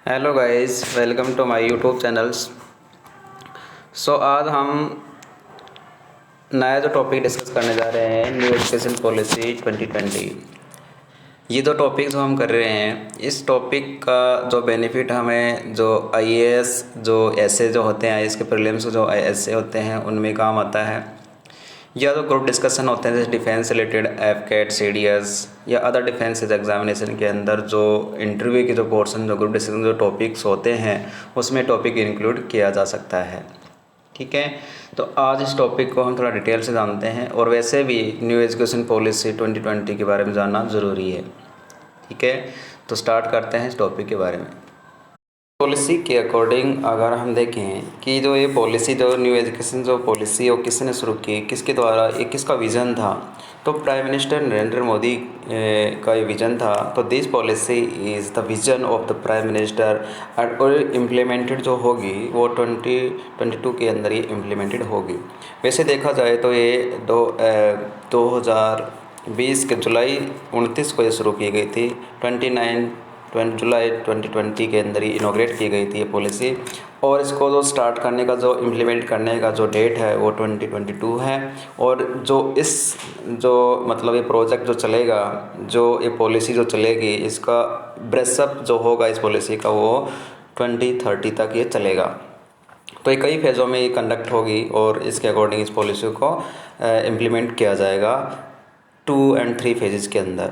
Hello guys, welcome to my YouTube channels. आज हम नया जो टॉपिक डिस्कस करने जा रहे हैं, न्यू एजुकेशन पॉलिसी 2020। ये दो टॉपिक जो हम कर रहे हैं, इस टॉपिक का जो बेनिफिट हमें जो आईएएस जो ऐसे जो होते हैं, आईएएस के प्रीलिम्स जो ऐसे होते हैं उनमें काम आता है, या तो ग्रुप डिस्कशन होते हैं जैसे डिफेंस रिलेटेड एफकेट सीडीएस या अदर डिफेंस एग्जामिनेशन के अंदर जो इंटरव्यू के जो पोर्शन जो ग्रुप डिस्कशन जो टॉपिक्स होते हैं उसमें टॉपिक इंक्लूड किया जा सकता है। ठीक है, तो आज इस टॉपिक को हम थोड़ा डिटेल से जानते हैं और वैसे भी न्यू एजुकेशन पॉलिसी 2020 के बारे में जानना ज़रूरी है। ठीक है, तो स्टार्ट करते हैं इस टॉपिक के बारे में। पॉलिसी के अकॉर्डिंग अगर हम देखें कि जो ये पॉलिसी जो न्यू एजुकेशन जो पॉलिसी वो किसने शुरू की, किसके द्वारा, ये किसका विज़न था, तो प्राइम मिनिस्टर नरेंद्र मोदी का ये विज़न था। तो this policy is the vision of the prime minister and और इम्प्लीमेंटेड जो होगी वो 2022 के अंदर ये इम्प्लीमेंटेड होगी। वैसे देखा जाए तो ये 2020 के जुलाई 29 को ये शुरू की गई थी। 20 जुलाई 2020 के अंदर ही इनॉग्रेट की गई थी ये पॉलिसी, और इसको जो स्टार्ट करने का जो इम्प्लीमेंट करने का जो डेट है वो 2022 है। और जो मतलब ये प्रोजेक्ट जो चलेगा, जो ये पॉलिसी जो चलेगी, इसका ब्रेसअप जो होगा इस पॉलिसी का वो 2030 तक ये चलेगा। तो ये कई फेज़ों में ये कंडक्ट होगी और इसके अकॉर्डिंग इस पॉलिसी को इम्प्लीमेंट किया जाएगा 2 और 3 फेजेस के अंदर।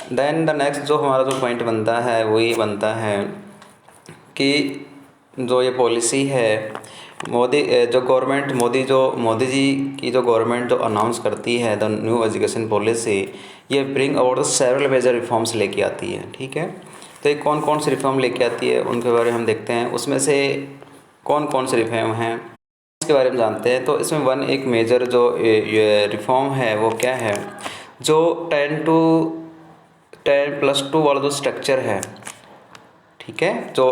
देन द नेक्स्ट जो हमारा जो पॉइंट बनता है वो ये बनता है कि जो ये पॉलिसी है मोदी जी की जो गवर्नमेंट जो अनाउंस करती है द न्यू एजुकेशन पॉलिसी, ये bring about several major reforms लेके आती है। ठीक है, तो ये कौन कौन से रिफॉर्म लेके आती है उनके बारे में हम देखते हैं। उसमें से कौन कौन से रिफॉर्म हैं इसके बारे में जानते हैं। तो इसमें एक मेजर जो ये रिफॉर्म है वो क्या है, जो 10+2 वाला जो स्ट्रक्चर है, ठीक है, जो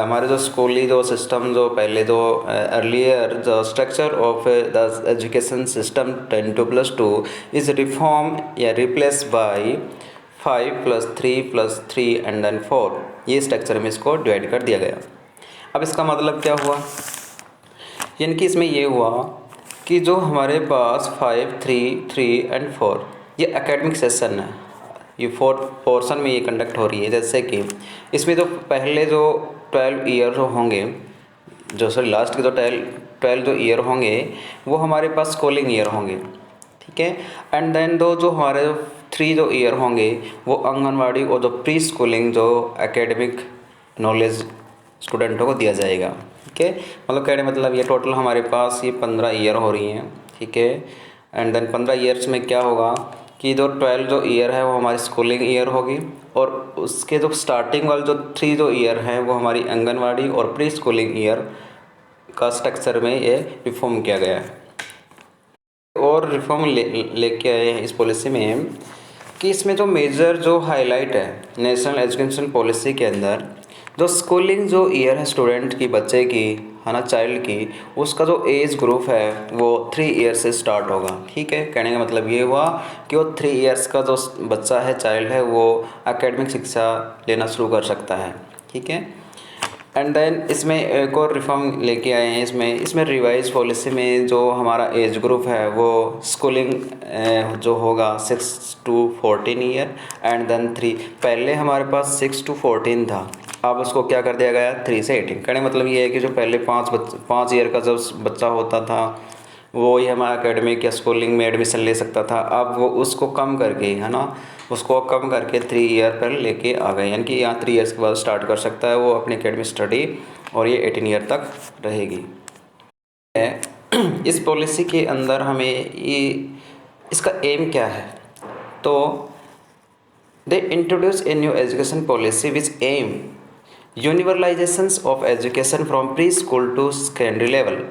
हमारे जो स्कूली जो सिस्टम जो पहले जो अर्लियर जो structure of the education system 10+2 is reform या रिप्लेस बाय 5+3+3 एंड देन 4। ये स्ट्रक्चर में इसको डिवाइड कर दिया गया। अब इसका मतलब क्या हुआ, यानी कि इसमें ये हुआ कि जो हमारे पास 5, 3, 3 एंड 4 ये एकेडमिक सेशन है, ये 4 पोर्शन में ये कंडक्ट हो रही है। जैसे कि इसमें जो पहले जो 12 ईयर होंगे, जो सॉरी लास्ट के जो 12 जो ईयर होंगे वो हमारे पास स्कूलिंग ईयर होंगे। ठीक है, एंड देन जो हमारे 3 जो ईयर होंगे वो आंगनवाड़ी और जो प्री स्कूलिंग जो एकेडमिक नॉलेज स्टूडेंटों को दिया जाएगा। ठीक है, मतलब कहने मतलब ये टोटल हमारे पास ये 15 ईयर हो रही हैं। ठीक है, एंड देन 15 ईयर्स में क्या होगा कि जो 12 जो ईयर है वो हमारी स्कूलिंग ईयर होगी, और उसके जो स्टार्टिंग वाले जो 3 जो ईयर हैं वो हमारी आंगनवाड़ी और प्री स्कूलिंग ईयर का स्ट्रक्चर में ये रिफॉर्म किया गया है। और रिफॉर्म लेके आए हैं इस पॉलिसी में कि इसमें जो मेजर जो हाईलाइट है नेशनल एजुकेशन पॉलिसी के अंदर, जो स्कूलिंग जो ईयर है स्टूडेंट की, बच्चे की है ना, चाइल्ड की, उसका जो एज ग्रुप है वो 3 ईयर से स्टार्ट होगा। ठीक है, कहने का मतलब ये हुआ कि वो 3 ईयर्स का जो बच्चा है, चाइल्ड है, वो एकेडमिक शिक्षा लेना शुरू कर सकता है। ठीक है, एंड देन इसमें एक और रिफॉर्म लेके आए हैं। इसमें रिवाइज पॉलिसी में जो हमारा एज ग्रुप है वो स्कूलिंग जो होगा 6 to 14 ईयर एंड देन 3। पहले हमारे पास 6 to 14 था, अब उसको क्या कर दिया गया 3 से 18। कहने मतलब ये है कि जो पहले 5 ईयर का जो बच्चा होता था वो ही हमारा एकेडमिक या स्कूलिंग में एडमिशन ले सकता था, अब वो उसको कम करके, है ना, उसको कम करके 3 ईयर पर लेके आ गए। यानी कि यहाँ 3 ईयर्स के बाद स्टार्ट कर सकता है वो अपनी एकेडमिक स्टडी, और ये 18 ईयर तक रहेगी। इस पॉलिसी के अंदर हमें ये इसका एम क्या है, तो they introduce a new education policy which aim universalisations of education from pre school to secondary level.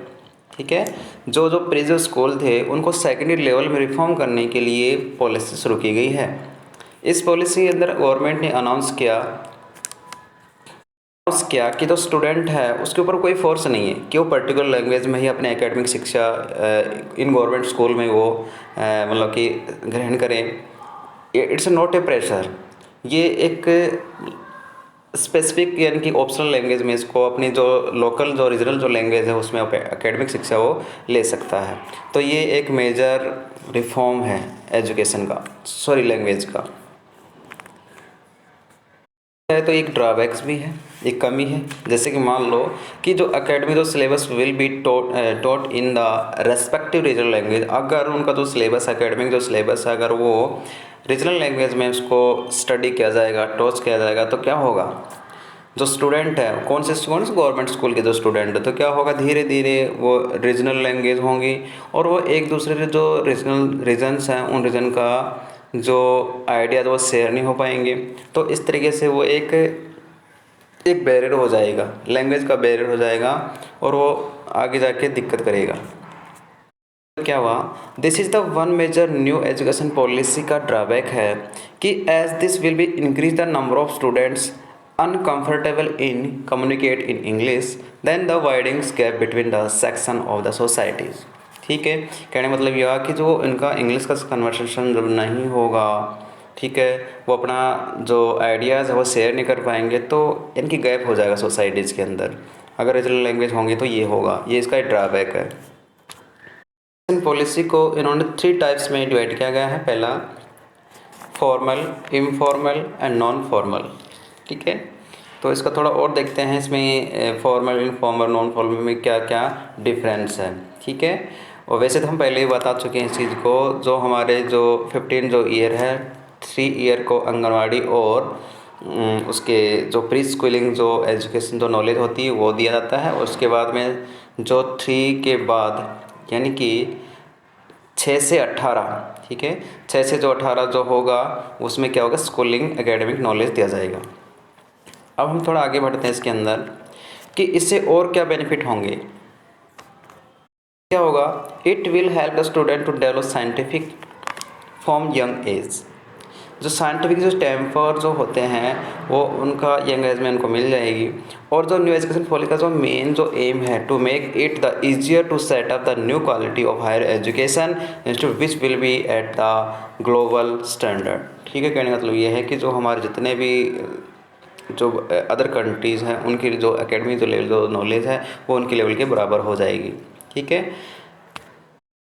ठीक है, जो प्रीवियस स्कूल थे उनको सेकेंडरी लेवल में रिफॉर्म करने के लिए पॉलिसी शुरू की गई है। इस पॉलिसी के अंदर गवर्नमेंट ने अनाउंस किया कि जो स्टूडेंट है उसके ऊपर कोई फोर्स नहीं है कि वो पर्टिकुलर लैंग्वेज में ही अपने एकेडमिक शिक्षा इन गवर्नमेंट स्कूल में वो मतलब कि ग्रहण करें। इट्स नॉट ए प्रेशर, ये एक स्पेसिफिक यानी कि ऑप्शनल लैंग्वेज में इसको अपनी जो लोकल जो रीजनल जो लैंग्वेज है उसमें एकेडमिक शिक्षा वो ले सकता है। तो ये एक मेजर रिफॉर्म है एजुकेशन का, सॉरी लैंग्वेज का है। तो एक ड्रॉबैक्स भी है, एक कमी है। जैसे कि मान लो कि जो एकेडमिक जो syllabus will be taught in the respective regional language, अगर उनका जो सिलेबस एकेडमिक जो सिलेबस है अगर वो रीजनल लैंग्वेज में उसको स्टडी किया जाएगा, टॉच किया जाएगा, तो क्या होगा, जो स्टूडेंट है, कौन से स्टूडेंट्स, गवर्नमेंट स्कूल के जो स्टूडेंट है, तो क्या होगा, धीरे धीरे वो रीजनल लैंग्वेज होंगी और वो एक दूसरे के जो रीजनल रीजन्स हैं उन रीजन का जो आइडिया वो शेयर नहीं हो पाएंगे। तो इस तरीके से वो एक बैरियर हो जाएगा, लैंग्वेज का बैरियर हो जाएगा और वो आगे जाके दिक्कत करेगा। क्या हुआ, this is the one major new education policy का ड्रॉबैक है कि as this will be increase the number of students uncomfortable in communicate in English then the widenings gap between the section of the societies. ठीक है, कहने मतलब यह कि जो इनका इंग्लिश का कन्वर्सेशन जब नहीं होगा, ठीक है, वो अपना जो आइडियाज़ है वो शेयर नहीं कर पाएंगे, तो इनकी गैप हो जाएगा सोसाइटीज़ के अंदर। अगर रीजनल लैंग्वेज होंगी तो ये होगा, ये इसका ड्रॉबैक है। पॉलिसी को इन्होंने 3 टाइप्स में डिवाइड किया गया है। पहला formal, informal and non formal. ठीक है, तो इसका थोड़ा और देखते हैं इसमें फॉर्मल, इनफॉर्मल, नॉन फॉर्मल में क्या क्या डिफरेंस है। ठीक है, और वैसे तो हम पहले ही बता चुके हैं इस चीज़ को। जो हमारे जो 15 जो ईयर है, 3 ईयर को आंगनवाड़ी और उसके जो प्री स्कूलिंग जो एजुकेशन जो नॉलेज होती है वो दिया जाता है। उसके बाद में जो 3 के बाद यानी कि 6 से 18, ठीक है, 6 से जो 18 जो होगा उसमें क्या होगा, स्कूलिंग एकेडमिक नॉलेज दिया जाएगा। अब हम थोड़ा आगे बढ़ते हैं इसके अंदर कि इससे और क्या बेनिफिट होंगे। क्या होगा, it will help the student to develop scientific from young age. जो साइंटिफिक जो टेम्पर जो होते हैं वो उनका यंग एज में उनको मिल जाएगी। और जो न्यू एजुकेशन पॉलिसी का जो मेन जो एम है, to make it the easier to set up the new quality of higher education institute which will be at the global standard. ठीक है, कहने का मतलब ये है कि जो हमारे जितने भी जो अदर कंट्रीज़ हैं उनकी जो एकेडमिक जो लेवल जो नॉलेज है वो उनके लेवल के बराबर हो जाएगी। ठीक है,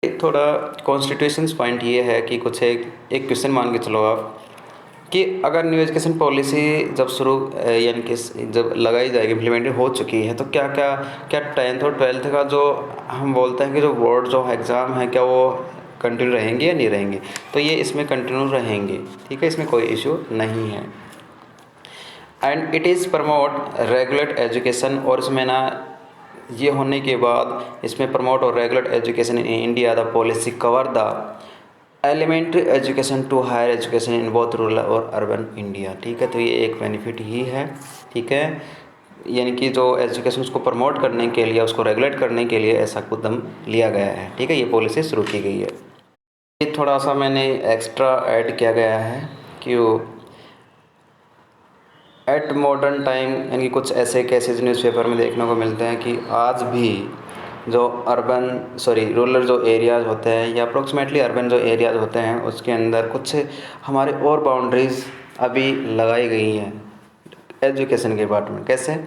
थोड़ा कॉन्स्टिट्यूशंस पॉइंट ये है कि कुछ एक क्वेश्चन मान के चलो आप कि अगर न्यू एजुकेशन पॉलिसी जब शुरू यानी कि जब लगाई जाएगी, इम्प्लीमेंटेड हो चुकी है, तो क्या 10th और 12th का जो हम बोलते हैं कि जो बोर्ड जो एग्ज़ाम है क्या वो कंटिन्यू रहेंगे या नहीं रहेंगे, तो ये इसमें कंटिन्यू रहेंगे। ठीक है, इसमें कोई इशू नहीं है। And it is promote regulate education, और इसमें ना ये होने के बाद इसमें प्रमोट और regulate education in India. The policy cover the elementary education to higher education in both rural और अर्बन इंडिया। ठीक है, तो ये एक बेनिफिट ही है। ठीक है, यानी कि जो एजुकेशन उसको प्रमोट करने के लिए, उसको रेगुलेट करने के लिए ऐसा कदम लिया गया है। ठीक है, ये पॉलिसी शुरू की गई है। ये थोड़ा सा मैंने एक्स्ट्रा ऐड किया गया है कि एट मॉडर्न टाइम यानी कि कुछ ऐसे केसेस न्यूज़पेपर में देखने को मिलते हैं कि आज भी जो रूरल जो एरियाज़ होते हैं या अप्रोक्सीमेटली अर्बन जो एरियाज़ होते हैं उसके अंदर कुछ हमारे और बाउंड्रीज़ अभी लगाई गई हैं एजुकेशन के डिपार्टमेंट। कैसे,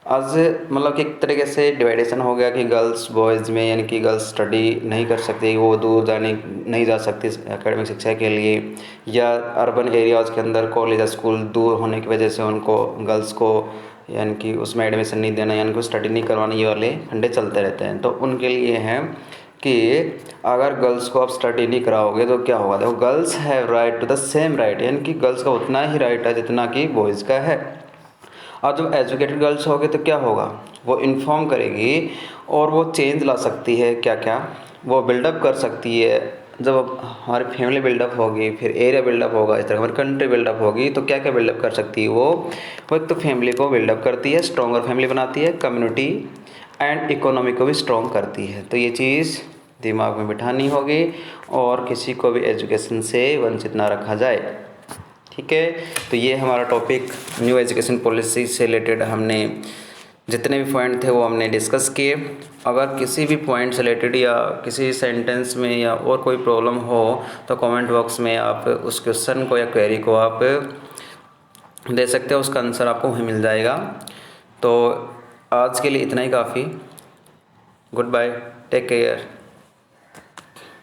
आज मतलब कि एक तरीके से डिवाइडेशन हो गया कि गर्ल्स बॉयज़ में, यानी कि गर्ल्स स्टडी नहीं कर सकती, वो दूर नहीं जा सकती एकेडमिक शिक्षा के लिए, या अर्बन एरियाज़ के अंदर कॉलेज या स्कूल दूर होने की वजह से उनको गर्ल्स को यानी कि उसमें एडमिशन नहीं देना, यानी कि स्टडी नहीं करवाना, ये वाले फंडे चलते रहते हैं। तो उनके लिए हैं कि अगर गर्ल्स को आप स्टडी नहीं कराओगे तो क्या होगा। देखो, girls have right to the same right, यानी कि गर्ल्स का उतना ही राइट है जितना कि बॉयज़ का है। और जब एजुकेटेड गर्ल्स होगी तो क्या होगा, वो इन्फॉर्म करेगी और वो चेंज ला सकती है, क्या क्या वो बिल्डअप कर सकती है। जब हमारी फैमिली बिल्डअप होगी, फिर एरिया बिल्डअप होगा, इस तरह हमारी कंट्री बिल्डअप होगी, तो क्या क्या बिल्डअप कर सकती है वो एक तो फैमिली को बिल्डअप करती है, स्ट्रॉन्गर फैमिली बनाती है, कम्युनिटी एंड इकोनॉमी को भी स्ट्रॉन्ग करती है। तो ये चीज़ दिमाग में बिठानी होगी और किसी को भी एजुकेशन से वंचित ना रखा जाए। ठीक है, तो ये हमारा टॉपिक न्यू एजुकेशन पॉलिसी से रिलेटेड हमने जितने भी पॉइंट थे वो हमने डिस्कस किए। अगर किसी भी पॉइंट से रिलेटेड या किसी सेंटेंस में या और कोई प्रॉब्लम हो तो कमेंट बॉक्स में आप उस क्वेश्चन को या क्वेरी को आप दे सकते हो, उसका आंसर आपको वहीं मिल जाएगा। तो आज के लिए इतना ही काफ़ी। Good bye, take care.